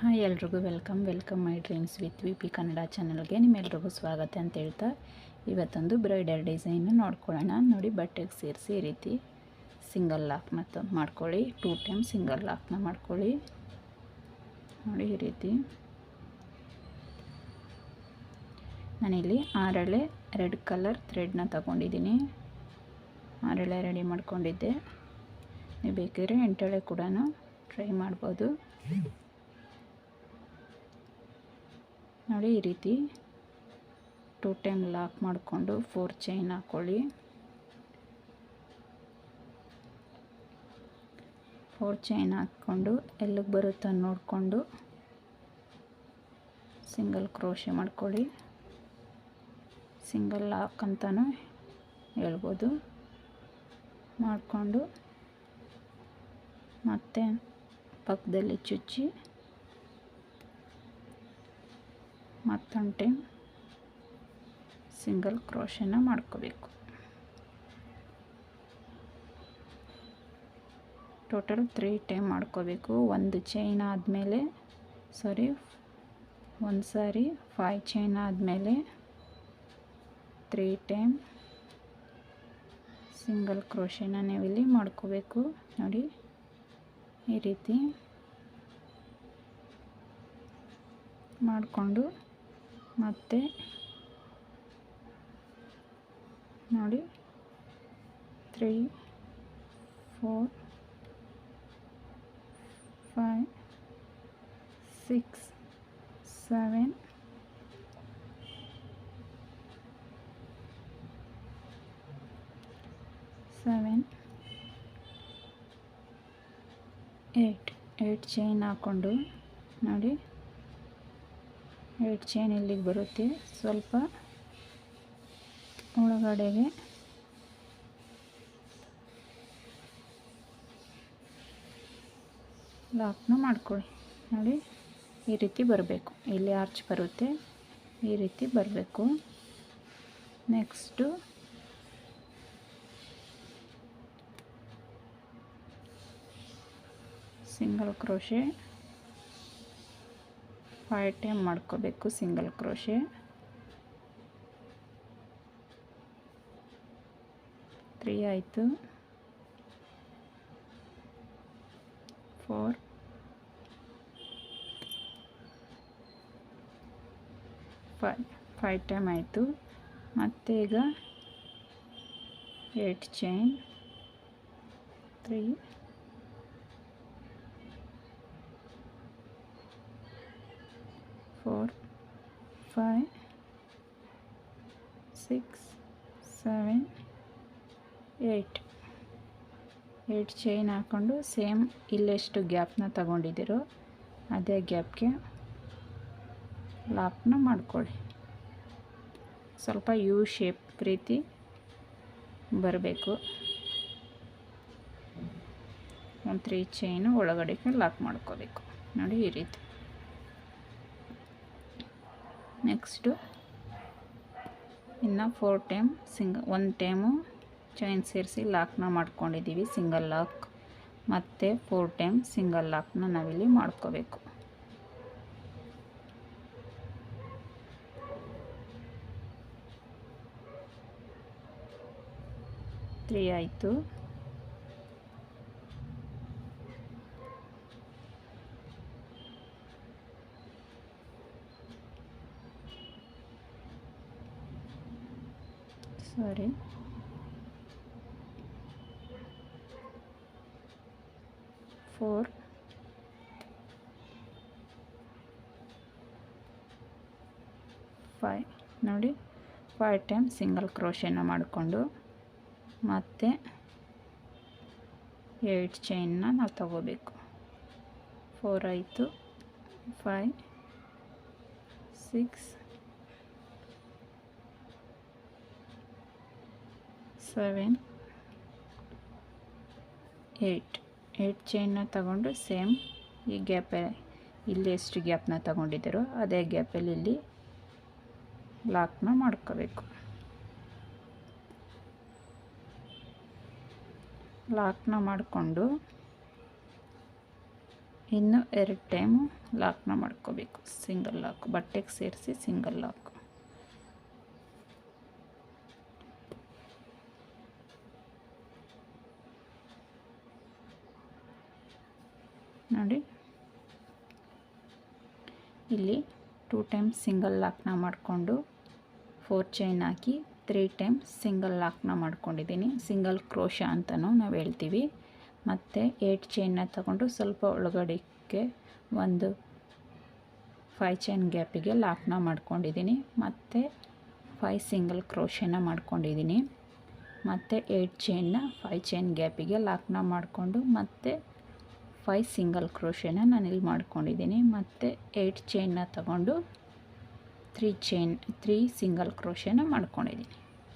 Hi ಎಲ್ರಿಗೂ welcome my dreams with V P Kannada ಚಾನಲ್ಗೆ ನಿಮ್ಮೆಲ್ರಿಗೂ ಸ್ವಾಗತ ಅಂತ ಹೇಳ್ತಾ ಇವತ್ತೊಂದು ಬ್ರೈಡಲ್ ಡಿಸೈನ್ ನೋಡ್ಕೊಳ್ಳೋಣ. ನೋಡಿ, ಬಟ್ಟೆಗೆ ಸೇರಿಸಿ ಈ ರೀತಿ ಸಿಂಗಲ್ ಲಾಕ್ನ ಮಾಡ್ಕೊಳ್ಳಿ. 2 ಟೈಮ್ ಸಿಂಗಲ್ ಲಾಕ್ನ ಮಾಡ್ಕೊಳ್ಳಿ. ನೋಡಿ, ಈ ರೀತಿ ನಾನಿಲ್ಲಿ 6 ಎಳೆ ರೆಡ್ ಕಲರ್ ಥ್ರೆಡ್ನ ತಗೊಂಡಿದ್ದೀನಿ. 6 ಎಳೆ ರೆಡಿ ಮಾಡ್ಕೊಂಡಿದ್ದೆ. ನೀವು ಬೇಕಿದ್ರೆ 8 ಎಳೆ ಕೂಡ ಟ್ರೈ ಮಾಡ್ಬೋದು. ನೋಡಿ, ಈ ರೀತಿ 2 ಟೈಮ್ ಲಾಕ್ ಮಾಡಿಕೊಂಡು 4 ಚೈನ್ ಹಾಕ್ಕೊಳ್ಳಿ. 4 ಚೈನ್ ಹಾಕ್ಕೊಂಡು ಎಲ್ಲಿಗೆ ಬರುತ್ತೋ ನೋಡಿಕೊಂಡು ಸಿಂಗಲ್ ಕ್ರೋಶೆ ಮಾಡ್ಕೊಳ್ಳಿ. ಸಿಂಗಲ್ ಲಾಕ್ ಅಂತಲೂ ಹೇಳ್ಬೋದು. ಮಾಡಿಕೊಂಡು ಮತ್ತೆ ಪಕ್ಕದಲ್ಲಿ ಚುಚ್ಚಿ ಮತ್ತೊಂದು ಟೈಮ್ ಸಿಂಗಲ್ ಕ್ರೋಶೆನ ಮಾಡ್ಕೋಬೇಕು. ಟೋಟಲ್ 3 ಟೈಮ್ ಮಾಡ್ಕೋಬೇಕು. ಒಂದು ಚೈನ್ ಆದಮೇಲೆ ಒಂದು ಸಾರಿ 5 ಚೈನ್ ಆದಮೇಲೆ 3 ಟೈಮ್ ಸಿಂಗಲ್ ಕ್ರೋಶೆನ ನೀವಿಲ್ಲಿ ಮಾಡ್ಕೋಬೇಕು. ನೋಡಿ, ಈ ರೀತಿ ಮಾಡಿಕೊಂಡು ಮತ್ತೆ ನೋಡಿ 3 4 5 6 7 8 ಚೈನ್ ಹಾಕ್ಕೊಂಡು ನೋಡಿ, 8 ಚೈನ್ ಇಲ್ಲಿಗೆ ಬರುತ್ತೆ. ಸ್ವಲ್ಪ ಒಳಗಡೆಗೆ ಲಾಕ್ನ ಮಾಡ್ಕೊಳ್ಳಿ. ನೋಡಿ, ಈ ರೀತಿ ಬರಬೇಕು. ಇಲ್ಲಿ ಆರ್ಚ್ ಬರುತ್ತೆ, ಈ ರೀತಿ ಬರಬೇಕು. ನೆಕ್ಸ್ಟು ಸಿಂಗಲ್ ಕ್ರೋಶೆ 5 ಟೈಮ್ ಮಾಡ್ಕೋಬೇಕು. ಸಿಂಗಲ್ ಕ್ರೋಶೆ 3 ಆಯಿತು, 4 5 ಟೈಮ್ ಆಯಿತು. ಮತ್ತು ಈಗ 8 ಚೈನ್ 3 4 5 6 7 8 ಚೈನ್ ಹಾಕ್ಕೊಂಡು ಸೇಮ್ ಇಲ್ಲೆಷ್ಟು ಗ್ಯಾಪ್ನ ತಗೊಂಡಿದ್ದೀರೋ ಅದೇ ಗ್ಯಾಪ್ಗೆ ಲಾಕ್ನ ಮಾಡ್ಕೊಳ್ಳಿ. ಸ್ವಲ್ಪ ಯು ಶೇಪ್ ರೀತಿ ಬರಬೇಕು. ಒಂದು 3 ಚೈನು ಒಳಗಡೆಗೆ ಲಾಕ್ ಮಾಡ್ಕೋಬೇಕು. ನೋಡಿ, ಈ ರೀತಿ. ನೆಕ್ಸ್ಟು ಇನ್ನು 4 ಟೈಮ್ ಒಂದು ಟೈಮು ಚೈನ್ ಸೇರಿಸಿ ಲಾಕ್ನ ಮಾಡ್ಕೊಂಡಿದ್ದೀವಿ, ಸಿಂಗಲ್ ಲಾಕ್. ಮತ್ತು 4 ಟೈಮ್ ಸಿಂಗಲ್ ಲಾಕ್ನ ನಾವಿಲ್ಲಿ ಮಾಡ್ಕೋಬೇಕು. ತ್ರೀ ಆಯಿತು, ಸಾರಿ 4 5 ನೋಡಿ, 5 ಟೈಮ್ ಸಿಂಗಲ್ ಕ್ರೋಶೆನ ಮಾಡಿಕೊಂಡು ಮತ್ತೆ 8 ಚೈನ್ನ ನಾವು ತಗೋಬೇಕು. 4 ಆಯಿತು, 5 6 7 8 ಚೈನ್ನ ತಗೊಂಡು ಸೇಮ್ ಈ ಗ್ಯಾಪ್ ಇಲ್ಲಿ ಎಷ್ಟು ಗ್ಯಾಪ್ನ ತಗೊಂಡಿದ್ದೀರೋ ಅದೇ ಗ್ಯಾಪಲ್ಲಿ ಇಲ್ಲಿ ಲಾಕ್ನ ಮಾಡ್ಕೋಬೇಕು. ಲಾಕ್ನ ಮಾಡಿಕೊಂಡು ಇನ್ನು 2 ಟೈಮು ಲಾಕ್ನ ಮಾಡ್ಕೋಬೇಕು. ಸಿಂಗಲ್ ಲಾಕ್ ಬಟ್ಟೆಗೆ ಸೇರಿಸಿ ಸಿಂಗಲ್ ಲಾಕ್. ನೋಡಿ ಇಲ್ಲಿ 2 ಟೈಮ್ ಸಿಂಗಲ್ ಲಾಕ್ನ ಮಾಡಿಕೊಂಡು 4 ಚೈನ್ ಹಾಕಿ 3 ಟೈಮ್ ಸಿಂಗಲ್ ಲಾಕ್ನ ಮಾಡ್ಕೊಂಡಿದ್ದೀನಿ. ಸಿಂಗಲ್ ಕ್ರೋಶ ಅಂತಲೂ ನಾವು ಹೇಳ್ತೀವಿ. ಮತ್ತು 8 ಚೈನ್ನ ತಗೊಂಡು ಸ್ವಲ್ಪ ಒಳಗಡೆಗೆ ಒಂದು 5 ಚೈನ್ ಗ್ಯಾಪಿಗೆ ಲಾಕ್ನ ಮಾಡ್ಕೊಂಡಿದ್ದೀನಿ. ಮತ್ತು 5 ಸಿಂಗಲ್ ಕ್ರೋಶನ ಮಾಡ್ಕೊಂಡಿದ್ದೀನಿ. ಮತ್ತು 8 ಚೈನ್ನ 5 ಚೈನ್ ಗ್ಯಾಪಿಗೆ ಲಾಕ್ನ ಮಾಡಿಕೊಂಡು ಮತ್ತೆ 5 ಸಿಂಗಲ್ ಕ್ರೋಶನ ನಾನಿಲ್ಲಿ ಮಾಡ್ಕೊಂಡಿದ್ದೀನಿ. ಮತ್ತು 8 ಚೈನ್ನ ತಗೊಂಡು 3 ಸಿಂಗಲ್ ಕ್ರೋಶನ ಮಾಡ್ಕೊಂಡಿದ್ದೀನಿ.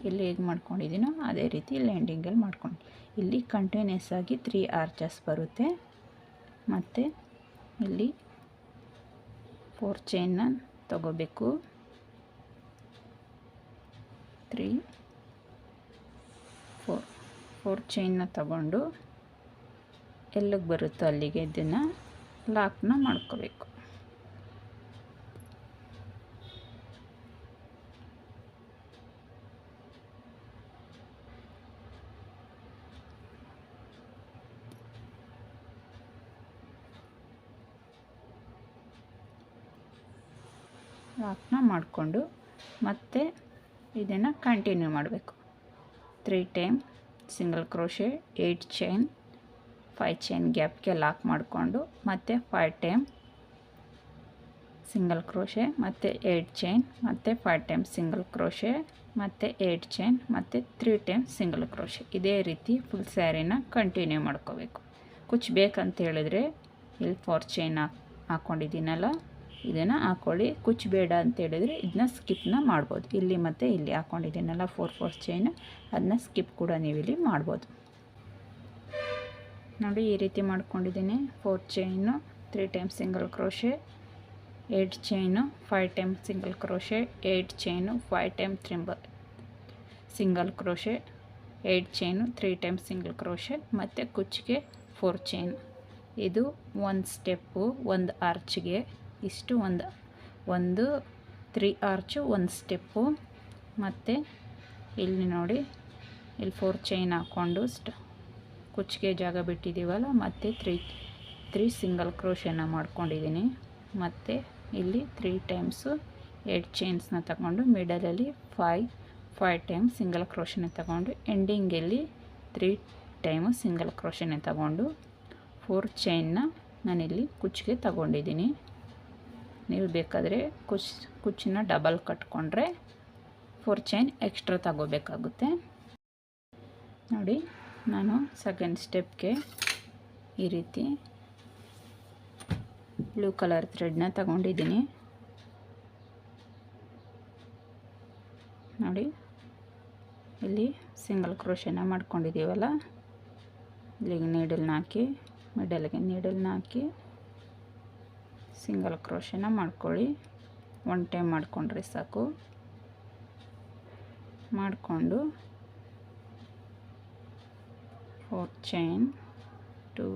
ಇಲ್ಲಿ ಹೇಗೆ ಮಾಡ್ಕೊಂಡಿದ್ದೀನೋ ಅದೇ ರೀತಿ ಇಲ್ಲಿ ಎಂಡಿಂಗಲ್ಲಿ ಮಾಡ್ಕೊಂಡು ಇಲ್ಲಿ ಕಂಟಿನ್ಯೂಸ್ ಆಗಿ 3 ಆರ್ಚಸ್ ಬರುತ್ತೆ. ಮತ್ತು ಇಲ್ಲಿ 4 ಚೈನ್ನ ತಗೋಬೇಕು. 3 4 ಚೈನ್ನ ತಗೊಂಡು ಎಲ್ಲಿಗೆ ಬರುತ್ತೋ ಅಲ್ಲಿಗೆ ಇದನ್ನು ಲಾಕ್ನ ಮಾಡ್ಕೋಬೇಕು. ಲಾಕ್ನ ಮಾಡಿಕೊಂಡು ಮತ್ತೆ ಇದನ್ನು ಕಂಟಿನ್ಯೂ ಮಾಡಬೇಕು. 3 time single crochet, 8 chain, 5 chain ಗ್ಯಾಪ್ಗೆ ಲಾಕ್ ಮಾಡಿಕೊಂಡು ಮತ್ತೆ 5 ಟೈಮ್ ಸಿಂಗಲ್ ಕ್ರೋಶೆ, ಮತ್ತು 8 ಚೈನ್, ಮತ್ತು 5 ಟೈಮ್ ಸಿಂಗಲ್ ಕ್ರೋಶೆ, ಮತ್ತು 8 ಚೈನ್, ಮತ್ತು 3 ಟೈಮ್ ಸಿಂಗಲ್ ಕ್ರೋಶೆ. ಇದೇ ರೀತಿ ಫುಲ್ ಸ್ಯಾರಿನ ಕಂಟಿನ್ಯೂ ಮಾಡ್ಕೋಬೇಕು. ಕುಚ್ಚು ಬೇಕಂತ ಹೇಳಿದ್ರೆ ಇಲ್ಲಿ 4 ಚೈನ್ ಹಾಕ್ಕೊಂಡಿದ್ದೀನಲ್ಲ ಇದನ್ನು ಹಾಕ್ಕೊಳ್ಳಿ. ಕುಚ್ಚು ಬೇಡ ಅಂತ ಹೇಳಿದ್ರೆ ಇದನ್ನ ಸ್ಕಿಪ್ನ ಮಾಡ್ಬೋದು. ಇಲ್ಲಿ ಮತ್ತು ಇಲ್ಲಿ ಹಾಕ್ಕೊಂಡಿದ್ದೀನಲ್ಲ 4 ಚೈನ್ ಅದನ್ನ ಸ್ಕಿಪ್ ಕೂಡ ನೀವು ಇಲ್ಲಿ ಮಾಡ್ಬೋದು. ನೋಡಿ ಈ ರೀತಿ ಮಾಡ್ಕೊಂಡಿದ್ದೀನಿ. 4 chain, 3 time single crochet, 8 chain, 5 time single crochet, 8 chain, 5 time single crochet, 8 chain, 3 time single crochet, ಮತ್ತು ಕುಚ್ಚಿಗೆ 4 ಚೈನ್. ಇದು ಒಂದು ಸ್ಟೆಪ್ಪು, ಒಂದು ಆರ್ಚ್ಗೆ ಇಷ್ಟು ಒಂದು 3 ಆರ್ಚು, ಒಂದು ಸ್ಟೆಪ್ಪು. ಮತ್ತು ಇಲ್ಲಿ ನೋಡಿ ಇಲ್ಲಿ 4 ಚೈನ್ ಹಾಕ್ಕೊಂಡು ಕುಚ್ಚಿಗೆ ಜಾಗ ಬಿಟ್ಟಿದ್ದೀವಲ್ಲ, ಮತ್ತು 3 ಸಿಂಗಲ್ ಕ್ರೋಶನ ಮಾಡ್ಕೊಂಡಿದ್ದೀನಿ. ಮತ್ತು ಇಲ್ಲಿ 3 ಟೈಮ್ಸು 8 ಚೈನ್ಸ್ನ ತಗೊಂಡು ಮಿಡಲಲ್ಲಿ 5 ಟೈಮ್ ಸಿಂಗಲ್ ಕ್ರೋಶನ ತಗೊಂಡು ಎಂಡಿಂಗಲ್ಲಿ 3 ಟೈಮು ಸಿಂಗಲ್ ಕ್ರೋಶನ ತಗೊಂಡು 4 ಚೈನ್ನ ನಾನಿಲ್ಲಿ ಕುಚ್ಚಿಗೆ ತಗೊಂಡಿದ್ದೀನಿ. ನೀವು ಬೇಕಾದರೆ ಕುಚ್ಚನ್ನ ಡಬಲ್ ಕಟ್ಕೊಂಡ್ರೆ 4 ಚೈನ್ ಎಕ್ಸ್ಟ್ರಾ ತಗೋಬೇಕಾಗುತ್ತೆ. ನೋಡಿ ನಾನು ಸೆಕೆಂಡ್ ಸ್ಟೆಪ್ಗೆ ಈ ರೀತಿ ಬ್ಲೂ ಕಲರ್ ಥ್ರೆಡ್ನ ತಗೊಂಡಿದ್ದೀನಿ. ನೋಡಿ ಇಲ್ಲಿ ಸಿಂಗಲ್ ಕ್ರೋಶನ ಮಾಡ್ಕೊಂಡಿದ್ದೀವಲ್ಲ, ಇಲ್ಲಿಗೆ ನೀಡಲ್ನ ಹಾಕಿ ಮಿಡಲ್ಗೆ ನೀಡಲ್ನ ಹಾಕಿ ಸಿಂಗಲ್ ಕ್ರೋಶನ ಮಾಡ್ಕೊಳ್ಳಿ. 1 ಟೈಮ್ ಮಾಡಿಕೊಂಡ್ರೆ ಸಾಕು. ಮಾಡಿಕೊಂಡು 4 ಚೈನ್, 2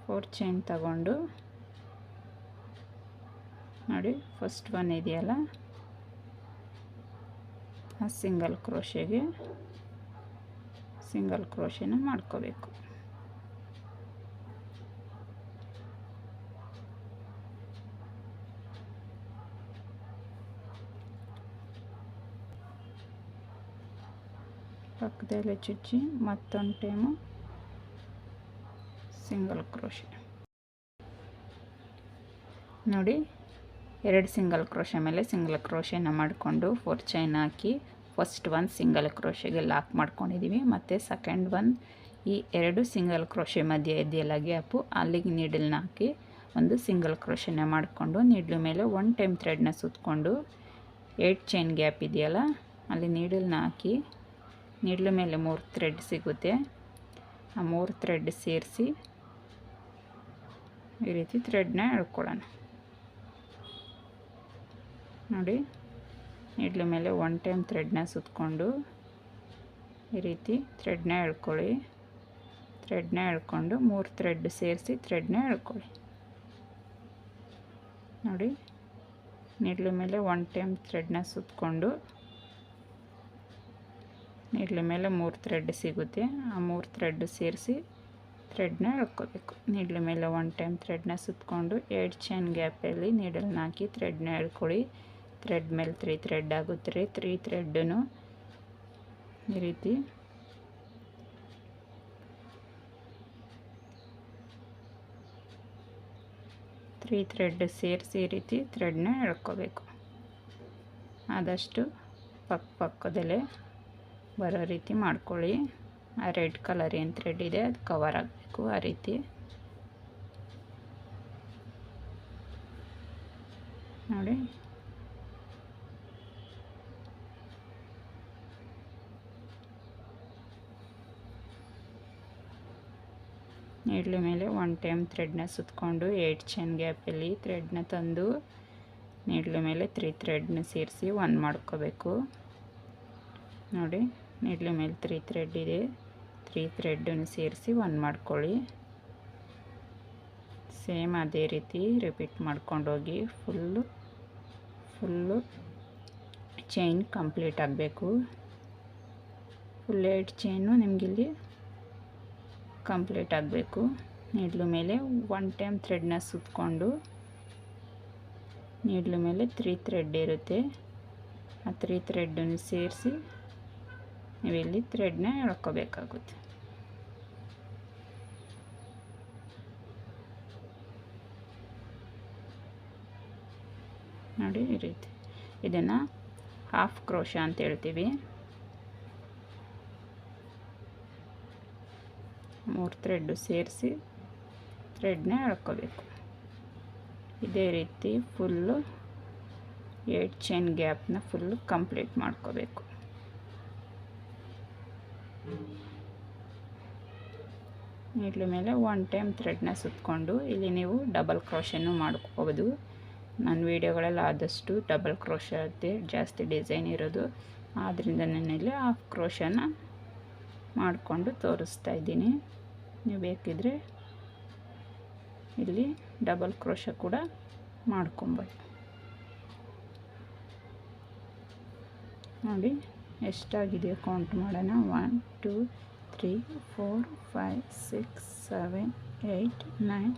4 ಚೈನ್ ತಗೊಂಡು ನೋಡಿ ಫಸ್ಟ್ ಒನ್ ಇದೆಯಲ್ಲ ಆ ಸಿಂಗಲ್ ಕ್ರೋಶೆಗೆ ಸಿಂಗಲ್ ಕ್ರೋಶನ ಮಾಡ್ಕೋಬೇಕು. ಪಕ್ಕದಲ್ಲೇ ಚುಚ್ಚಿ ಮತ್ತೊಂದು ಟೈಮು ಸಿಂಗಲ್ ಕ್ರೋಶೆ. ನೋಡಿ 2 ಸಿಂಗಲ್ ಕ್ರೋಶೆ ಮೇಲೆ ಸಿಂಗಲ್ ಕ್ರೋಶೆನ ಮಾಡಿಕೊಂಡು 4 ಚೈನ್ ಹಾಕಿ ಫಸ್ಟ್ ಒನ್ ಸಿಂಗಲ್ ಕ್ರೋಶೆಗೆ ಲಾಕ್ ಮಾಡ್ಕೊಂಡಿದ್ದೀವಿ. ಮತ್ತು ಸೆಕೆಂಡ್ ಒನ್ ಈ 2 ಸಿಂಗಲ್ ಕ್ರೋಶೆ ಮಧ್ಯೆ ಇದೆಯಲ್ಲ ಗ್ಯಾಪು, ಅಲ್ಲಿಗೆ ನೀಡಲ್ನ ಹಾಕಿ ಒಂದು ಸಿಂಗಲ್ ಕ್ರೋಶೆನ ಮಾಡಿಕೊಂಡು ನೀಡ್ಲು ಮೇಲೆ 1 ಟೈಮ್ ಥ್ರೆಡ್ನ ಸುತ್ತಕೊಂಡು 8 ಚೈನ್ ಗ್ಯಾಪ್ ಇದೆಯಲ್ಲ ಅಲ್ಲಿ ನೀಡಲ್ನ ಹಾಕಿ ನೀಡ್ಲು ಮೇಲೆ 3 ಥ್ರೆಡ್ ಸಿಗುತ್ತೆ. ಆ 3 ಥ್ರೆಡ್ ಸೇರಿಸಿ ಈ ರೀತಿ ಥ್ರೆಡ್ನ ಎಳ್ಕೊಳ್ಳೋಣ. ನೋಡಿ ನೀಡ್ಲು ಮೇಲೆ 1 ಟೈಮ್ ಥ್ರೆಡ್ನ ಸುತ್ತಕೊಂಡು ಈ ರೀತಿ ಥ್ರೆಡ್ನ ಎಳ್ಕೊಳ್ಳಿ. ಥ್ರೆಡ್ನ ಎಳ್ಕೊಂಡು 3 ಥ್ರೆಡ್ ಸೇರಿಸಿ ಥ್ರೆಡ್ನ ಎಳ್ಕೊಳ್ಳಿ. ನೋಡಿ, ನೀಡ್ಲ ಮೇಲೆ 1 ಟೈಮ್ ಥ್ರೆಡ್ನ ಸುತ್ತಕೊಂಡು ನೀಡ್ಲ ಮೇಲೆ 3 ಥ್ರೆಡ್ ಸಿಗುತ್ತೆ. ಆ 3 ಥ್ರೆಡ್ ಸೇರಿಸಿ ಥ್ರೆಡ್ನ ಎಳ್ಕೋಬೇಕು. ನೀಡ್ಲ ಮೇಲೆ 1 ಟೈಮ್ ಥ್ರೆಡ್ನ ಸುತ್ತಕೊಂಡು 8 ಚೈನ್ ಗ್ಯಾಪಲ್ಲಿ ನೀಡಲ್ನ ಹಾಕಿ ಥ್ರೆಡ್ನ ಎಳ್ಕೊಳ್ಳಿ. ಥ್ರೆಡ್ ಮೇಲೆ 3 ಥ್ರೆಡ್ ಆಗುತ್ತೆ. 3 ಥ್ರೆಡ್ಡನ್ನು ಈ ರೀತಿ ಥ್ರೆಡ್ ಸೇರಿಸಿ ಈ ರೀತಿ ಥ್ರೆಡ್ನ ಎಳ್ಕೋಬೇಕು. ಆದಷ್ಟು ಪಕ್ಕದಲ್ಲೇ ಬರೋ ರೀತಿ ಮಾಡ್ಕೊಳ್ಳಿ. ಆ ರೆಡ್ ಕಲರ್ ಏನು ಥ್ರೆಡ್ ಇದೆ ಅದು ಕವರ್ ಆಗಬೇಕು. ಆ ರೀತಿ ನೋಡಿ. ನೀಡ್ಲ ಮೇಲೆ 1 ಟೈಮ್ ಥ್ರೆಡ್ನ ಸುತ್ತಕೊಂಡು 8 ಚೈನ್ ಗ್ಯಾಪಲ್ಲಿ ಥ್ರೆಡ್ನ ತಂದು ನೀಡ್ಲ ಮೇಲೆ 3 ಥ್ರೆಡ್ನ ಸೇರಿಸಿ 1 ಮಾಡ್ಕೋಬೇಕು. ನೋಡಿ, ನೀಡ್ಲ ಮೇಲೆ 3 ಥ್ರೆಡ್ ಇದೆ. 3 ಥ್ರೆಡ್ಡನ್ನು ಸೇರಿಸಿ 1 ಮಾಡ್ಕೊಳ್ಳಿ. ಸೇಮ್ ಅದೇ ರೀತಿ ರಿಪೀಟ್ ಮಾಡ್ಕೊಂಡೋಗಿ ಫುಲ್ಲು ಚೈನ್ ಕಂಪ್ಲೀಟ್ ಆಗಬೇಕು. ಫುಲ್ 8 ಚೈನು ನಿಮಗಿಲ್ಲಿ ಕಂಪ್ಲೀಟ್ ಆಗಬೇಕು. ನೀಡ್ಲ ಮೇಲೆ 1 ಟೈಮ್ ಥ್ರೆಡ್ನ ಸುತ್ತಕೊಂಡು ನೀಡ್ಲ ಮೇಲೆ 3 ಥ್ರೆಡ್ ಇರುತ್ತೆ. ಆ 3 ಥ್ರೆಡ್ಡನ್ನು ಸೇರಿಸಿ ನೀವಿಲ್ಲಿ ಥ್ರೆಡ್ನ ಎಳ್ಕೋಬೇಕಾಗುತ್ತೆ. ನೋಡಿ, ಈ ರೀತಿ ಇದನ್ನು ಹಾಫ್ ಕ್ರೋಶ ಅಂತ ಹೇಳ್ತೀವಿ. 3 ಥ್ರೆಡ್ ಸೇರಿಸಿ ಥ್ರೆಡ್ನ ಎಳ್ಕೋಬೇಕು. ಇದೇ ರೀತಿ ಫುಲ್ಲು 8 ಚೈನ್ ಗ್ಯಾಪ್ನ ಫುಲ್ಲು ಕಂಪ್ಲೀಟ್ ಮಾಡ್ಕೋಬೇಕು. ನೀಡ್ಲ ಮೇಲೆ 1 ಟೈಮ್ ಥ್ರೆಡ್ನ ಸುತ್ತಕೊಂಡು ಇಲ್ಲಿ ನೀವು ಡಬಲ್ ಕ್ರೋಶನ್ನು ಮಾಡ್ಕೋಬೋದು. ನನ್ನ ವೀಡಿಯೋಗಳೆಲ್ಲ ಆದಷ್ಟು ಡಬಲ್ ಕ್ರೋಶತೆ ಜಾಸ್ತಿ ಡಿಸೈನ್ ಇರೋದು, ಆದ್ದರಿಂದ ನಾನಿಲ್ಲಿ ಹಾಫ್ ಕ್ರೋಶನ ಮಾಡಿಕೊಂಡು ತೋರಿಸ್ತಾ ಇದ್ದೀನಿ. ನೀವು ಬೇಕಿದ್ರೆ ಇಲ್ಲಿ ಡಬಲ್ ಕ್ರೋಶ ಕೂಡ ಮಾಡ್ಕೊಬೋದು. ನೋಡಿ ಎಷ್ಟಾಗಿದೆಯೋ ಕೌಂಟ್ ಮಾಡೋಣ. 1 2 3 4 5 6 7 8 9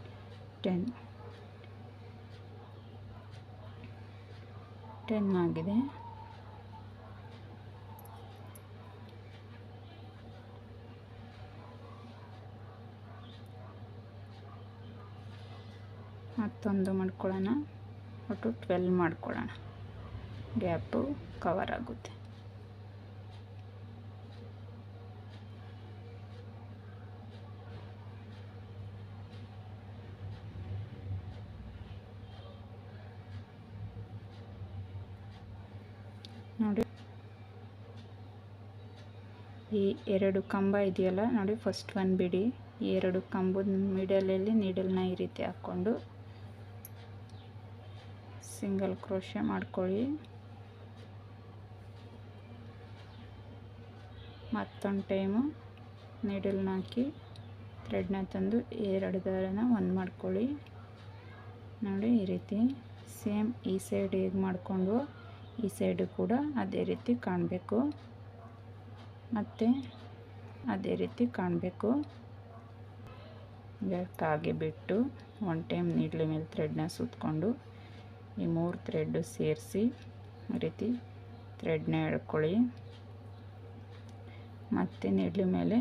10 ಆಗಿದೆ. ಮತ್ತೊಂದು ಮಾಡ್ಕೊಳ್ಳೋಣ. ಒಟ್ಟು 12 ಮಾಡ್ಕೊಳ್ಳೋಣ. ಗ್ಯಾಪು ಕವರ್ ಆಗುತ್ತೆ. ನೋಡಿ, ಈ 2 ಕಂಬ ಇದೆಯಲ್ಲ ನೋಡಿ, ಫಸ್ಟ್ ಒನ್ ಬಿಡಿ. ಈ 2 ಕಂಬದ ಮಿಡಲಲ್ಲಿ ನೀಡಲ್ನ ಈ ರೀತಿ ಹಾಕ್ಕೊಂಡು ಸಿಂಗಲ್ ಕ್ರೋಶ ಮಾಡ್ಕೊಳ್ಳಿ. ಮತ್ತೊಂದು ಟೈಮು ನೀಡಲ್ನ ಹಾಕಿ ಥ್ರೆಡ್ನ ತಂದು 2 ದಾರನ 1 ಮಾಡ್ಕೊಳ್ಳಿ. ನೋಡಿ, ಈ ರೀತಿ ಸೇಮ್ ಈ ಸೈಡ್ ಹೇಗೆ ಮಾಡಿಕೊಂಡು ಈ ಸೈಡು ಕೂಡ ಅದೇ ರೀತಿ ಕಾಣಬೇಕು. ಮತ್ತು ಅದೇ ರೀತಿ ಕಾಣಬೇಕು. ಹಾಗೆ ಬಿಟ್ಟು 1 ಟೈಮ್ ನೀಡ್ಲ ಮೇಲೆ ಥ್ರೆಡ್ನ ಸುತ್ತಕೊಂಡು ಈ 3 ಥ್ರೆಡ್ಡು ಸೇರಿಸಿ ಈ ರೀತಿ ಥ್ರೆಡ್ನ ಎಳ್ಕೊಳ್ಳಿ. ಮತ್ತು ನೀಡ್ಲ ಮೇಲೆ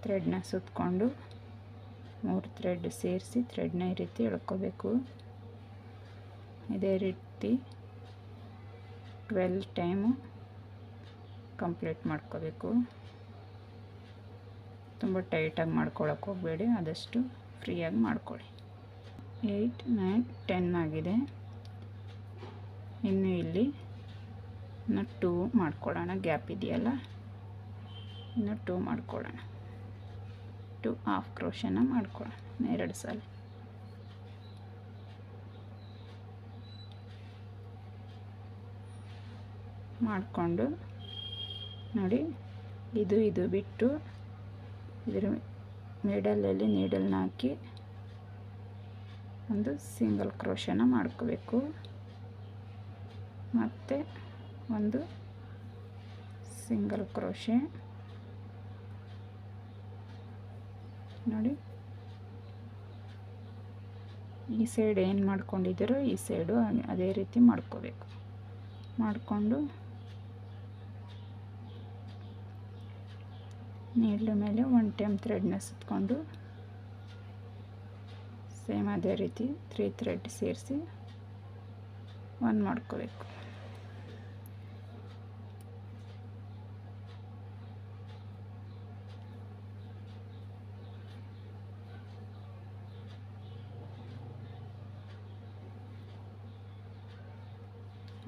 ಥ್ರೆಡ್ನ ಸುತ್ತಕೊಂಡು 3 ಥ್ರೆಡ್ ಸೇರಿಸಿ ಥ್ರೆಡ್ನ ಈ ರೀತಿ ಎಳ್ಕೋಬೇಕು. ಇದೇ ರೀತಿ 12 ಟೈಮು ಕಂಪ್ಲೀಟ್ ಮಾಡ್ಕೋಬೇಕು. ತುಂಬ ಟೈಟಾಗಿ ಮಾಡ್ಕೊಳಕ್ಕೆ ಹೋಗಬೇಡಿ, ಆದಷ್ಟು ಫ್ರೀಯಾಗಿ ಮಾಡ್ಕೊಳ್ಳಿ. 8 9 10 ಆಗಿದೆ. ಇನ್ನು ಇಲ್ಲಿ ಇನ್ನು 2 ಮಾಡ್ಕೊಳ್ಳೋಣ. ಗ್ಯಾಪ್ ಇದೆಯಲ್ಲ, ಇನ್ನು 2 ಮಾಡ್ಕೊಳ್ಳೋಣ. 2 ಹಾಫ್ ಕ್ರೋಶನ ಮಾಡ್ಕೊಳ್ಳೋಣ 2 ಸಲ. ಮಾಡಿಕೊಂಡು ನೋಡಿ ಇದು ಬಿಟ್ಟು ಇದರ ಮಿಡಲಲ್ಲಿ ನೀಡಲ್ನ ಹಾಕಿ ಒಂದು ಸಿಂಗಲ್ ಕ್ರೋಶನ ಮಾಡ್ಕೋಬೇಕು. ಮತ್ತು ಒಂದು ಸಿಂಗಲ್ ಕ್ರೋಶೆ ನೋಡಿ. ಈ ಸೈಡ್ ಏನು ಮಾಡ್ಕೊಂಡಿದ್ದೀರೋ ಈ ಸೈಡು ಅದೇ ರೀತಿ ಮಾಡ್ಕೋಬೇಕು. ಮಾಡಿಕೊಂಡು ನೀಡ್ಲ ಮೇಲೆ 1 ಟೈಮ್ ಥ್ರೆಡ್ನ ಸುತ್ತಕೊಂಡು ಸೇಮ್ ಅದೇ ರೀತಿ 3 ಥ್ರೆಡ್ ಸೇರಿಸಿ 1 ಮಾಡ್ಕೋಬೇಕು.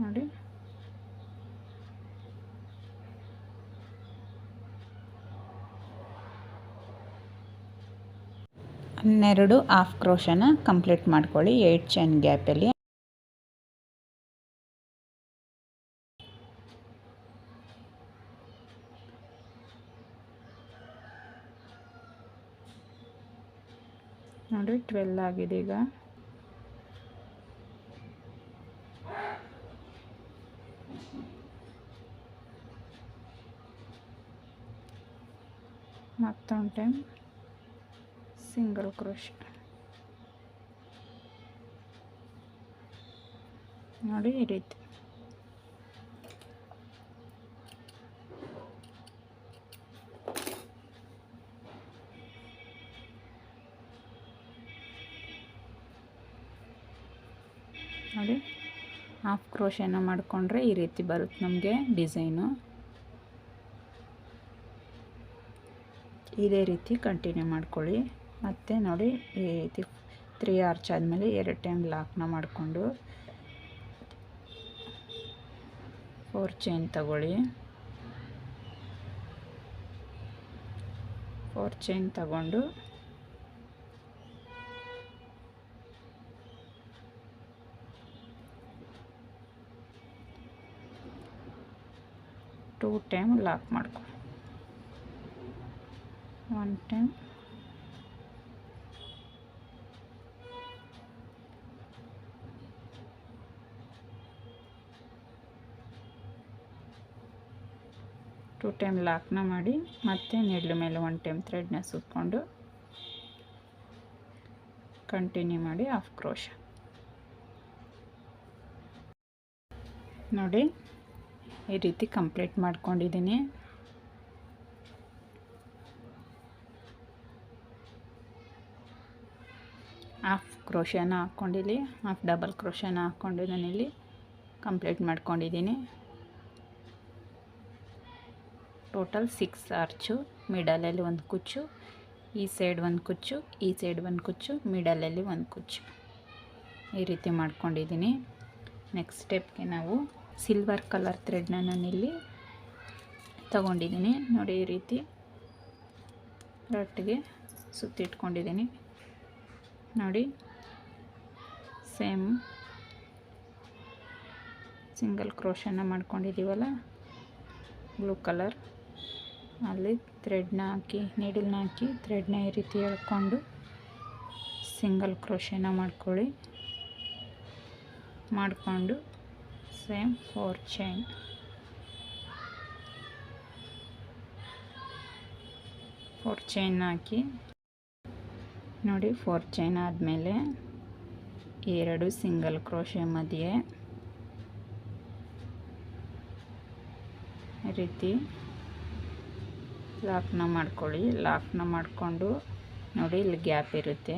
ನೋಡಿ ಹನ್ನೆರಡು ಹಾಫ್ ಕ್ರೋಶನ ಕಂಪ್ಲೀಟ್ ಮಾಡ್ಕೊಳ್ಳಿ 8 ಚೈನ್ ಗ್ಯಾಪಲ್ಲಿ. ನೋಡಿ 12 ಆಗಿದೆ. ಈಗ ಮತ್ತೊಂದು ಟೈಮ್ ಸಿಂಗಲ್ ಕ್ರೋಶೆ ನೋಡಿ ಈ ರೀತಿ. ನೋಡಿ ಹಾಫ್ ಕ್ರೋಶೆನ ಮಾಡಿಕೊಂಡ್ರೆ ಈ ರೀತಿ ಬರುತ್ತೆ ನಮಗೆ ಡಿಸೈನು. ಇದೇ ರೀತಿ ಕಂಟಿನ್ಯೂ ಮಾಡ್ಕೊಳ್ಳಿ. ಮತ್ತು ನೋಡಿ ಈ ರೀತಿ 3 ಆರ್ಚ್ ಆದಮೇಲೆ 2 ಟೈಮ್ ಲಾಕ್ನ ಮಾಡಿಕೊಂಡು 4 ಚೈನ್ ತಗೊಳ್ಳಿ. 4 ಚೈನ್ ತಗೊಂಡು ಟೂ ಟೈಮ್ ಲಾಕ್ ಮಾಡ್ಕೊಳ್ಳಿ. 1 ಟೈಮ್ 2 ಟೈಮ್ ಲಾಕ್ನ ಮಾಡಿ ಮತ್ತೆ ನೀಡ್ಲ ಮೇಲೆ 1 ಟೈಮ್ ಥ್ರೆಡ್ನ ಸುತ್ತಕೊಂಡು ಕಂಟಿನ್ಯೂ ಮಾಡಿ ಹಾಫ್ ಕ್ರೋಶ. ನೋಡಿ ಈ ರೀತಿ ಕಂಪ್ಲೀಟ್ ಮಾಡ್ಕೊಂಡಿದ್ದೀನಿ. ಹಾಫ್ ಕ್ರೋಶನ ಹಾಕ್ಕೊಂಡಿಲ್ಲಿ, ಹಾಫ್ ಡಬಲ್ ಕ್ರೋಶನ ಹಾಕ್ಕೊಂಡು ನಾನಿಲ್ಲಿ ಕಂಪ್ಲೀಟ್ ಮಾಡ್ಕೊಂಡಿದ್ದೀನಿ. ಟೋಟಲ್ 6 ಆರ್ಚು, ಮಿಡಲಲ್ಲಿ 1 ಕುಚ್ಚು, ಈ ಸೈಡ್ 1 ಕುಚ್ಚು, ಈ ಸೈಡ್ 1 ಕುಚ್ಚು, ಮಿಡಲಲ್ಲಿ 1 ಕುಚ್ಚು, ಈ ರೀತಿ ಮಾಡ್ಕೊಂಡಿದ್ದೀನಿ. ನೆಕ್ಸ್ಟ್ ಸ್ಟೆಪ್ಗೆ ನಾವು ಸಿಲ್ವರ್ ಕಲರ್ ಥ್ರೆಡ್ನ ನಾನಿಲ್ಲಿ ತಗೊಂಡಿದ್ದೀನಿ. ನೋಡಿ ಈ ರೀತಿ ರಟ್ಟಿಗೆ ಸುತ್ತಿಟ್ಕೊಂಡಿದ್ದೀನಿ. ನೋಡಿ ಸೇಮ್ ಸಿಂಗಲ್ ಕ್ರೋಶನ ಮಾಡ್ಕೊಂಡಿದ್ದೀವಲ್ಲ ಬ್ಲೂ ಕಲರ್, ಅಲ್ಲಿ ಥ್ರೆಡ್ನ ಹಾಕಿ ನೀಡಲ್ನ ಹಾಕಿ ಥ್ರೆಡ್ನ ಈ ರೀತಿ ಎಳ್ಕೊಂಡು ಸಿಂಗಲ್ ಕ್ರೋಶನ ಮಾಡ್ಕೊಳ್ಳಿ. ಮಾಡಿಕೊಂಡು ಸೇಮ್ 4 ಚೈನ್, 4 ಚೈನ್ ಹಾಕಿ ನೋಡಿ 4 ಚೈನ್ ಆದಮೇಲೆ 2 ಸಿಂಗಲ್ ಕ್ರೋಶೆ ಮಧ್ಯೆ ಈ ರೀತಿ ಲಾಕ್ನ ಮಾಡ್ಕೊಳ್ಳಿ. ಲಾಕ್ನ ಮಾಡಿಕೊಂಡು ನೋಡಿ ಇಲ್ಲಿ ಗ್ಯಾಪ್ ಇರುತ್ತೆ,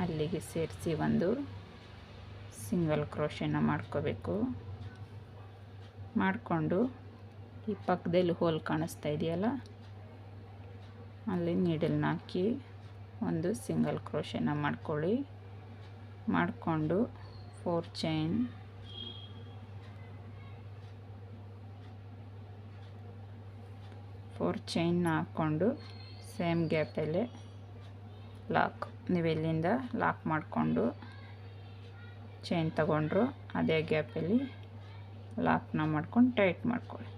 ಅಲ್ಲಿಗೆ ಸೇರಿಸಿ ಒಂದು ಸಿಂಗಲ್ ಕ್ರೋಶೆನ ಮಾಡ್ಕೋಬೇಕು. ಮಾಡಿಕೊಂಡು ಈ ಪಕ್ಕದಲ್ಲಿ ಹೋಲ್ ಕಾಣಿಸ್ತಾ ಇದೆಯಲ್ಲ, ಅಲ್ಲಿ ನೀಡಲ್ನ ಹಾಕಿ ಒಂದು ಸಿಂಗಲ್ ಕ್ರೋಶೆನ ಮಾಡ್ಕೊಳ್ಳಿ. ಮಾಡಿಕೊಂಡು 4 ಚೈನ್, 4 ಚೈನ್ನ ಹಾಕ್ಕೊಂಡು ಸೇಮ್ ಗ್ಯಾಪಲ್ಲೇ ಲಾಕ್, ನೀವು ಎಲ್ಲಿಂದ ಲಾಕ್ ಮಾಡಿಕೊಂಡು ಚೈನ್ ತಗೊಂಡ್ರು ಅದೇ ಗ್ಯಾಪಲ್ಲಿ ಲಾಕ್ನ ಮಾಡ್ಕೊಂಡು ಟೈಟ್ ಮಾಡ್ಕೊಳ್ಳಿ.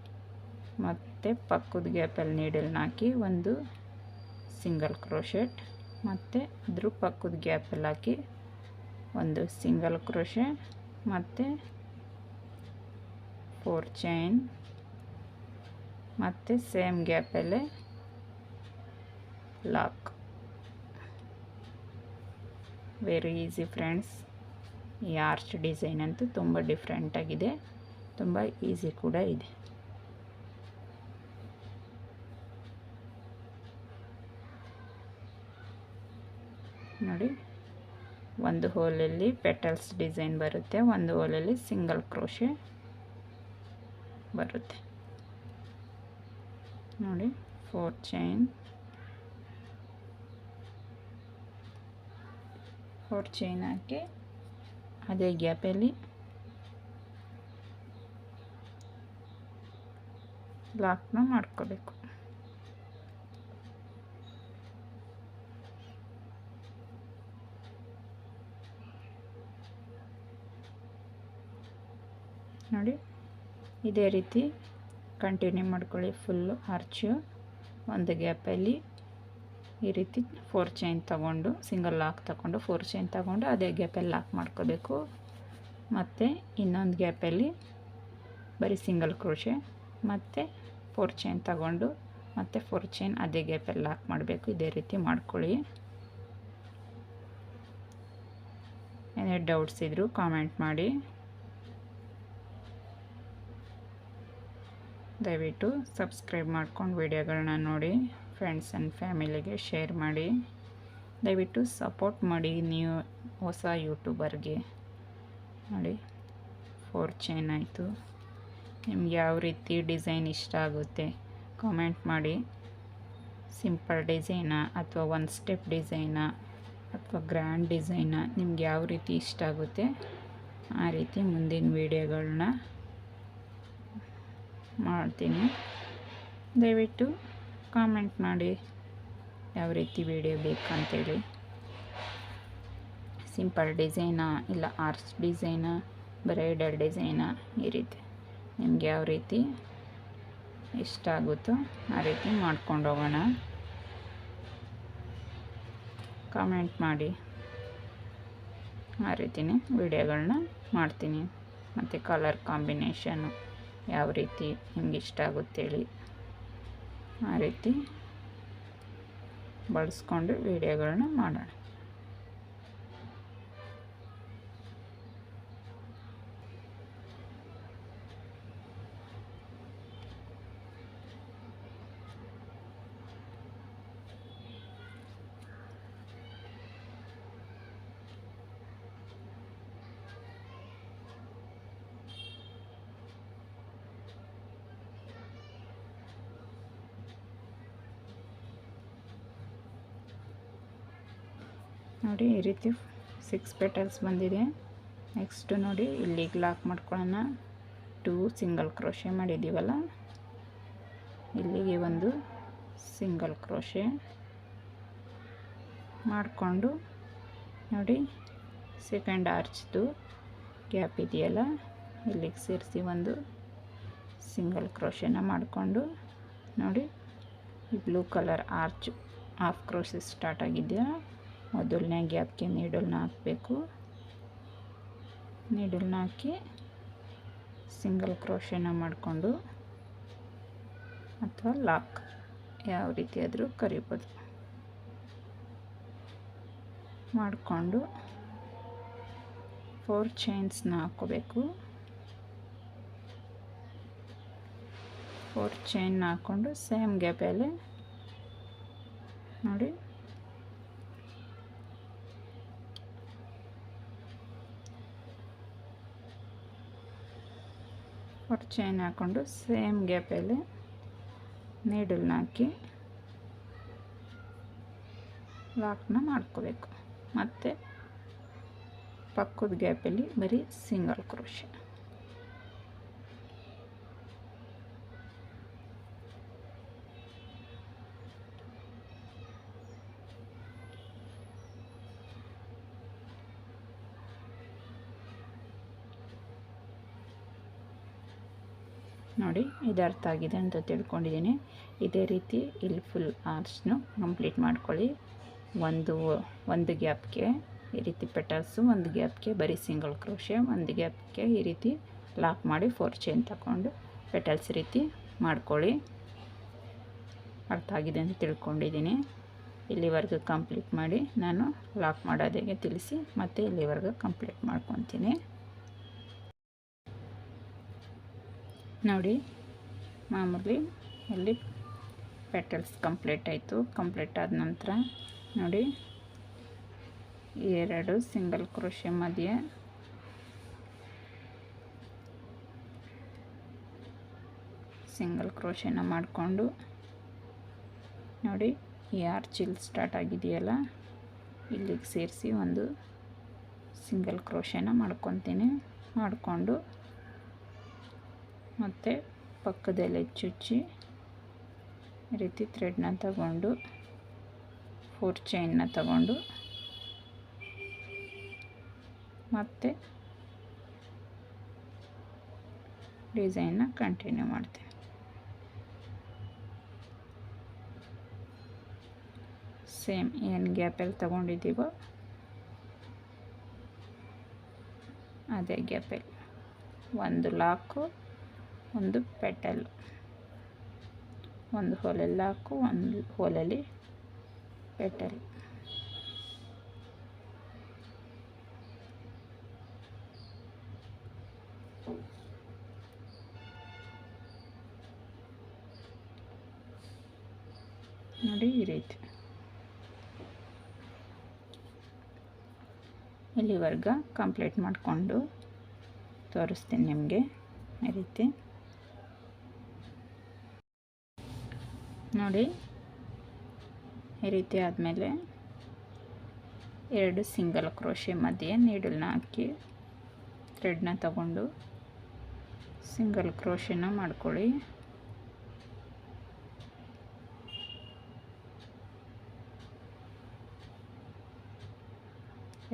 ಮತ್ತು ಪಕ್ಕದ ಗ್ಯಾಪಲ್ಲಿ ನೀಡಲ್ನ ಹಾಕಿ ಒಂದು ಸಿಂಗಲ್ ಕ್ರೋಶೆಟ್, ಮತ್ತು ಅದ್ರ ಪಕ್ಕದ ಗ್ಯಾಪಲ್ಲಿ ಹಾಕಿ ಒಂದು ಸಿಂಗಲ್ ಕ್ರೋಶೆ ಮತ್ತು 4 ಚೈನ್, ಮತ್ತು ಸೇಮ್ ಗ್ಯಾಪಲ್ಲೇ ಲಾಕ್. Very easy friends. ಈ ಆರ್ಚ್ ಡಿಸೈನ್ ಅಂತೂ ತುಂಬ ಡಿಫ್ರೆಂಟಾಗಿದೆ, ತುಂಬ ಈಸಿ ಕೂಡ ಇದೆ. ನೋಡಿ, ಒಂದು ಹೋಲಲ್ಲಿ ಪೆಟಲ್ಸ್ ಡಿಸೈನ್ ಬರುತ್ತೆ, ಒಂದು ಹೋಲಲ್ಲಿ ಸಿಂಗಲ್ ಕ್ರೋಶೆ ಬರುತ್ತೆ. ನೋಡಿ 4 ಚೈನ್, 4 ಚೈನ್ ಹಾಕಿ ಅದೇ ಗ್ಯಾಪಲ್ಲಿ ಲಾಕ್ನ ಮಾಡ್ಕೋಬೇಕು. ನೋಡಿ, ಇದೇ ರೀತಿ ಕಂಟಿನ್ಯೂ ಮಾಡ್ಕೊಳ್ಳಿ. ಫುಲ್ಲು ಆರ್ಚು ಒಂದು ಗ್ಯಾಪಲ್ಲಿ ಈ ರೀತಿ 4 ಚೈನ್ ತಗೊಂಡು ಸಿಂಗಲ್ ಲಾಕ್ ತಗೊಂಡು 4 ಚೈನ್ ತಗೊಂಡು ಅದೇ ಗ್ಯಾಪಲ್ಲಿ ಲಾಕ್ ಮಾಡ್ಕೋಬೇಕು. ಮತ್ತು ಇನ್ನೊಂದು ಗ್ಯಾಪಲ್ಲಿ ಬರೀ ಸಿಂಗಲ್ ಕ್ರೋಶೆ ಮತ್ತು 4 ಚೈನ್ ತಗೊಂಡು ಮತ್ತು 4 ಚೈನ್ ಅದೇ ಗ್ಯಾಪಲ್ಲಿ ಲಾಕ್ ಮಾಡಬೇಕು. ಇದೇ ರೀತಿ ಮಾಡ್ಕೊಳ್ಳಿ. ಏನೇ ಡೌಟ್ಸ್ ಇದ್ದರೂ ಕಾಮೆಂಟ್ ಮಾಡಿ. ದಯವಿಟ್ಟು ಸಬ್ಸ್ಕ್ರೈಬ್ ಮಾಡ್ಕೊಂಡು ವಿಡಿಯೋಗಳನ್ನ ನೋಡಿ, ಫ್ರೆಂಡ್ಸ್ ಆ್ಯಂಡ್ ಫ್ಯಾಮಿಲಿಗೆ ಶೇರ್ ಮಾಡಿ. ದಯವಿಟ್ಟು ಸಪೋರ್ಟ್ ಮಾಡಿ ನೀವು ಹೊಸ ಯೂಟ್ಯೂಬರ್ಗೆ. ನೋಡಿ 4 ಚೈನ್ ಆಯಿತು. ನಿಮ್ಗೆ ಯಾವ ರೀತಿ ಡಿಸೈನ್ ಇಷ್ಟ ಆಗುತ್ತೆ ಕಾಮೆಂಟ್ ಮಾಡಿ. ಸಿಂಪಲ್ ಡಿಸೈನಾ ಅಥವಾ 1 ಸ್ಟೆಪ್ ಡಿಸೈನಾ ಅಥವಾ ಗ್ರ್ಯಾಂಡ್ ಡಿಸೈನಾ, ನಿಮ್ಗೆ ಯಾವ ರೀತಿ ಇಷ್ಟ ಆಗುತ್ತೆ ಆ ರೀತಿ ಮುಂದಿನ ವೀಡಿಯೋಗಳನ್ನ ಮಾಡ್ತೀನಿ. ದಯವಿಟ್ಟು ಕಾಮೆಂಟ್ ಮಾಡಿ ಯಾವ ರೀತಿ ವಿಡಿಯೋ ಬೇಕಂತೇಳಿ. ಸಿಂಪಲ್ ಡಿಸೈನಾ ಇಲ್ಲ ಆರ್ಚ್ ಡಿಸೈನಾ, ಬ್ರೈಡಲ್ ಡಿಸೈನಾ, ಈ ರೀತಿ ನಿಮ್ಗೆ ಯಾವ ರೀತಿ ಇಷ್ಟ ಆಗುತ್ತೋ ಆ ರೀತಿ ಮಾಡ್ಕೊಂಡು ಹೋಗೋಣ. ಕಾಮೆಂಟ್ ಮಾಡಿ, ಆ ರೀತಿನೇ ವಿಡಿಯೋಗಳನ್ನ ಮಾಡ್ತೀನಿ. ಮತ್ತು ಕಲರ್ ಕಾಂಬಿನೇಷನ್ನು ಯಾವ ರೀತಿ ನಿಮ್ಗೆ ಇಷ್ಟ ಆಗುತ್ತೇಳಿ ಆ ರೀತಿ ಬಳಸ್ಕೊಂಡು ವಿಡಿಯೋಗಳನ್ನ ಮಾಡೋಣ. ನೋಡಿ, ಈ ರೀತಿ 6 ಪೆಟಲ್ಸ್ ಬಂದಿದೆ. ನೆಕ್ಸ್ಟ್ ನೋಡಿ, ಇಲ್ಲಿಗೆ ಲಾಕ್ ಮಾಡ್ಕೊಳ್ಳೋಣ. 2 ಸಿಂಗಲ್ ಕ್ರೋಶೆ ಮಾಡಿದ್ದೀವಲ್ಲ, ಇಲ್ಲಿಗೆ ಒಂದು ಸಿಂಗಲ್ ಕ್ರೋಶೆ ಮಾಡಿಕೊಂಡು ನೋಡಿ, ಸೆಕೆಂಡ್ ಆರ್ಚ್ದು ಗ್ಯಾಪ್ ಇದೆಯಲ್ಲ ಇಲ್ಲಿಗೆ ಸೇರಿಸಿ ಒಂದು ಸಿಂಗಲ್ ಕ್ರೋಶೆನ ಮಾಡಿಕೊಂಡು ನೋಡಿ, ಈ blue colour arch half crochet start ಆಗಿದೆಯಾ, ಮೊದಲನೇ ಗ್ಯಾಪ್ಗೆ ನೀಡಲ್ನ ಹಾಕಬೇಕು. ನೀಡಲ್ನ ಹಾಕಿ ಸಿಂಗಲ್ ಕ್ರೋಶೆನ ಮಾಡಿಕೊಂಡು ಅಥವಾ ಲಾಕ್ ಯಾವ ರೀತಿ ಆದರೂ ಕರಿಬೋದು ಮಾಡಿಕೊಂಡು 4 ಚೈನ್ಸ್ನ ಹಾಕ್ಕೋಬೇಕು. 4 ಚೈನ್ನ ಹಾಕ್ಕೊಂಡು ಸೇಮ್ ಗ್ಯಾಪಲ್ಲೇ ನೋಡಿ 4 ಚೈನ್ ಹಾಕ್ಕೊಂಡು ಸೇಮ್ ಗ್ಯಾಪಲ್ಲಿ ನೀಡಲ್ನ ಹಾಕಿ ಲಾಕ್ನ ಮಾಡ್ಕೋಬೇಕು. ಮತ್ತು ಪಕ್ಕದ ಗ್ಯಾಪಲ್ಲಿ ಬರೀ ಸಿಂಗಲ್ ಕ್ರೋಶೆ. ನೋಡಿ ಇದು ಅರ್ಥ ಆಗಿದೆ ಅಂತ ತಿಳ್ಕೊಂಡಿದ್ದೀನಿ. ಇದೇ ರೀತಿ ಇಲ್ಲಿ ಫುಲ್ ಆರ್ಚ್ನು ಕಂಪ್ಲೀಟ್ ಮಾಡ್ಕೊಳ್ಳಿ. ಒಂದು ಗ್ಯಾಪ್ಗೆ ಈ ರೀತಿ ಪೆಟಲ್ಸು, ಒಂದು ಗ್ಯಾಪ್ಗೆ ಬರೀ ಸಿಂಗಲ್ ಕ್ರೋಶೆ, ಒಂದು ಗ್ಯಾಪ್ಗೆ ಈ ರೀತಿ ಲಾಕ್ ಮಾಡಿ 4 ಚೈನ್ ತಗೊಂಡು ಪೆಟಲ್ಸ್ ರೀತಿ ಮಾಡ್ಕೊಳ್ಳಿ. ಅರ್ಥ ಆಗಿದೆ ಅಂತ ತಿಳ್ಕೊಂಡಿದ್ದೀನಿ. ಇಲ್ಲಿವರೆಗೂ ಕಂಪ್ಲೀಟ್ ಮಾಡಿ ನಾನು ಲಾಕ್ ಮಾಡೋದೇ ತಿಳಿಸಿ ಮತ್ತೆ ಇಲ್ಲಿವರೆಗೂ ಕಂಪ್ಲೀಟ್ ಮಾಡ್ಕೊತೀನಿ. ನೋಡಿ ಮಾಮೂಲಿ ಇಲ್ಲಿ ಪೆಟಲ್ಸ್ ಕಂಪ್ಲೀಟ್ ಆಯಿತು. ಕಂಪ್ಲೀಟ್ ಆದ ನಂತರ ನೋಡಿ 2 ಸಿಂಗಲ್ ಕ್ರೋಶೆ ಮಧ್ಯೆ ಸಿಂಗಲ್ ಕ್ರೋಶೆನ ಮಾಡಿಕೊಂಡು ನೋಡಿ ಈ ಆರ್ಚ್ ಇಲ್ಲಿ ಸ್ಟಾರ್ಟ್ ಆಗಿದೆಯಲ್ಲ, ಇಲ್ಲಿಗೆ ಸೇರಿಸಿ ಒಂದು ಸಿಂಗಲ್ ಕ್ರೋಶೆನ ಮಾಡ್ಕೊತೀನಿ. ಮಾಡಿಕೊಂಡು ಮತ್ತು ಪಕ್ಕದಲ್ಲೇ ಚುಚ್ಚಿ ಈ ರೀತಿ ಥ್ರೆಡ್ನ ತಗೊಂಡು 4 ಚೈನ್ನ ತಗೊಂಡು ಮತ್ತೆ ಡಿಸೈನ್ನ ಕಂಟಿನ್ಯೂ ಮಾಡ್ತೀನಿ. ಸೇಮ್ ಏನು ಗ್ಯಾಪಲ್ಲಿ ತಗೊಂಡಿದ್ದೀವೋ ಅದೇ ಗ್ಯಾಪಲ್ಲಿ ಒಂದು ಲಾಕು, ಒಂದು ಪೆಟಲ್, ಒಂದು ಹೋಲಲ್ಲಿ ಲಾಕು, ಒಂದು ಹೋಲಲ್ಲಿ ಪೆಟಲ್. ನೋಡಿ ಈ ರೀತಿ ಇಲ್ಲಿವರೆಗೂ ಕಂಪ್ಲೀಟ್ ಮಾಡಿಕೊಂಡು ತೋರಿಸ್ತೀನಿ ನಿಮಗೆ. ಈ ರೀತಿ ನೋಡಿ ಈ ರೀತಿ ಆದಮೇಲೆ 2 ಸಿಂಗಲ್ ಕ್ರೋಶೆ ಮಧ್ಯೆ ನೀಡಲ್ನ ಹಾಕಿ ಥ್ರೆಡ್ನ ತಗೊಂಡು ಸಿಂಗಲ್ ಕ್ರೋಶೆನ ಮಾಡ್ಕೊಳ್ಳಿ.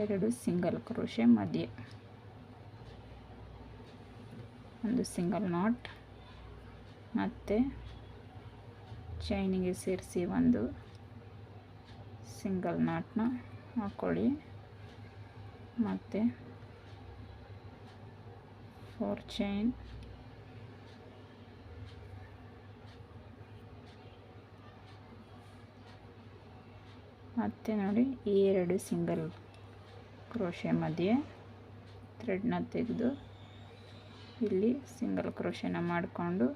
ಎರಡು ಸಿಂಗಲ್ ಕ್ರೋಶೆ ಮಧ್ಯೆ ಒಂದು ಸಿಂಗಲ್ ನಾಟ್, ಮತ್ತು ಚೈನಿಗೆ ಸೇರಿಸಿ ಒಂದು ಸಿಂಗಲ್ ನಾಟ್ನ ಹಾಕ್ಕೊಳ್ಳಿ. ಮತ್ತು 4 ಚೈನ್, ಮತ್ತು ನೋಡಿ ಈ 2 ಸಿಂಗಲ್ ಕ್ರೋಶೆ ಮಧ್ಯೆ ಥ್ರೆಡ್ನ ತೆಗೆದು ಇಲ್ಲಿ ಸಿಂಗಲ್ ಕ್ರೋಶೆನ ಮಾಡಿಕೊಂಡು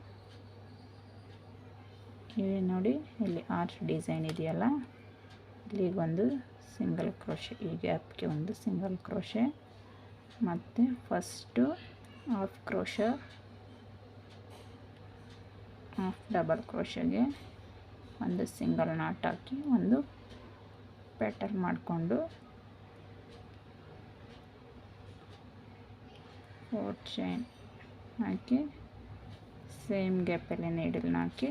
ಇಲ್ಲಿ ನೋಡಿ ಇಲ್ಲಿ ಆರ್ಚ್ ಡಿಸೈನ್ ಇದೆಯಲ್ಲ, ಇಲ್ಲಿಗೊಂದು ಸಿಂಗಲ್ ಕ್ರೋಶೆ, ಈ ಗ್ಯಾಪ್ಗೆ ಒಂದು ಸಿಂಗಲ್ ಕ್ರೋಶೆ, ಮತ್ತು first half crochet, half double ಕ್ರೋಶೆಗೆ ಒಂದು ಸಿಂಗಲ್ ನಾಟ್ ಹಾಕಿ ಒಂದು ಪ್ಯಾಟರ್ನ್ ಮಾಡಿಕೊಂಡು 4 ಚೈನ್ ಹಾಕಿ ಸೇಮ್ ಗ್ಯಾಪಲ್ಲಿ ನೀಡಲ್ನ ಹಾಕಿ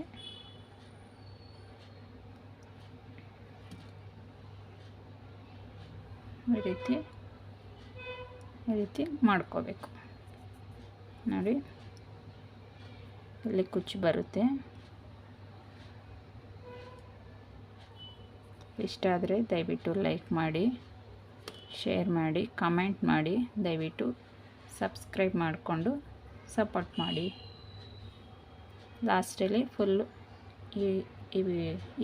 ಈ ರೀತಿ ಮಾಡ್ಕೋಬೇಕು. ನೋಡಿ ಇಲ್ಲಿ ಕುಚ್ಚು ಬರುತ್ತೆ. ಇಷ್ಟ ಆದರೆ ದಯವಿಟ್ಟು ಲೈಕ್ ಮಾಡಿ, ಶೇರ್ ಮಾಡಿ, ಕಮೆಂಟ್ ಮಾಡಿ, ದಯವಿಟ್ಟು ಸಬ್ಸ್ಕ್ರೈಬ್ ಮಾಡಿಕೊಂಡು ಸಪೋರ್ಟ್ ಮಾಡಿ. ಲಾಸ್ಟಲ್ಲಿ ಫುಲ್ಲು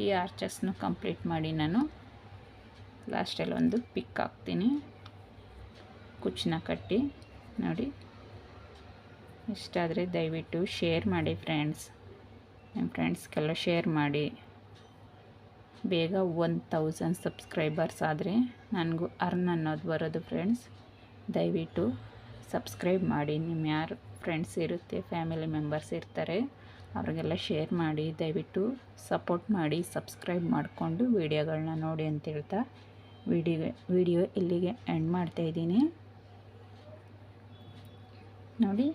ಈ ಆರ್ಚಸ್ನು ಕಂಪ್ಲೀಟ್ ಮಾಡಿ ನಾನು ಲಾಸ್ಟಲ್ಲಿ ಒಂದು ಪಿಕ್ ಹಾಕ್ತೀನಿ, ಕುಚ್ಚನ್ನ ಕಟ್ಟಿ. ನೋಡಿ ಇಷ್ಟ ಆದರೆ ದಯವಿಟ್ಟು ಶೇರ್ ಮಾಡಿ ಫ್ರೆಂಡ್ಸ್, ನಿಮ್ಮ ಫ್ರೆಂಡ್ಸ್ಗೆಲ್ಲ ಶೇರ್ ಮಾಡಿ. ಬೇಗ 1000 ಸಬ್ಸ್ಕ್ರೈಬರ್ಸ್ ಆದರೆ ನನಗೂ ಅರ್ನ್ ಅನ್ನೋದು ಬರೋದು ಫ್ರೆಂಡ್ಸ್. ದಯವಿಟ್ಟು ಸಬ್ಸ್ಕ್ರೈಬ್ ಮಾಡಿ. ನಿಮ್ಮ ಯಾರು ಫ್ರೆಂಡ್ಸ್ ಇರುತ್ತೆ, ಫ್ಯಾಮಿಲಿ ಮೆಂಬರ್ಸ್ ಇರ್ತಾರೆ, ಅವ್ರಿಗೆಲ್ಲ ಶೇರ್ ಮಾಡಿ. ದಯವಿಟ್ಟು ಸಪೋರ್ಟ್ ಮಾಡಿ, ಸಬ್ಸ್ಕ್ರೈಬ್ ಮಾಡಿಕೊಂಡು ವಿಡಿಯೋಗಳನ್ನ ನೋಡಿ ಅಂತ ಹೇಳ್ತಾ ವಿಡಿಯೋ ಇಲ್ಲಿಗೆ ಎಂಡ್ ಮಾಡ್ತಾಯಿದ್ದೀನಿ. ನೋಡಿ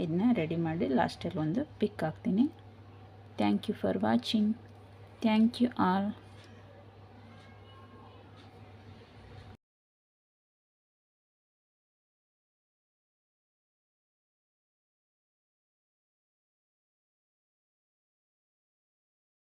ಇದನ್ನ ರೆಡಿ ಮಾಡಿ ಲಾಸ್ಟಲ್ಲಿ ಒಂದು ಪಿಕ್ ಹಾಕ್ತೀನಿ. Thank you for watching. Thank you all.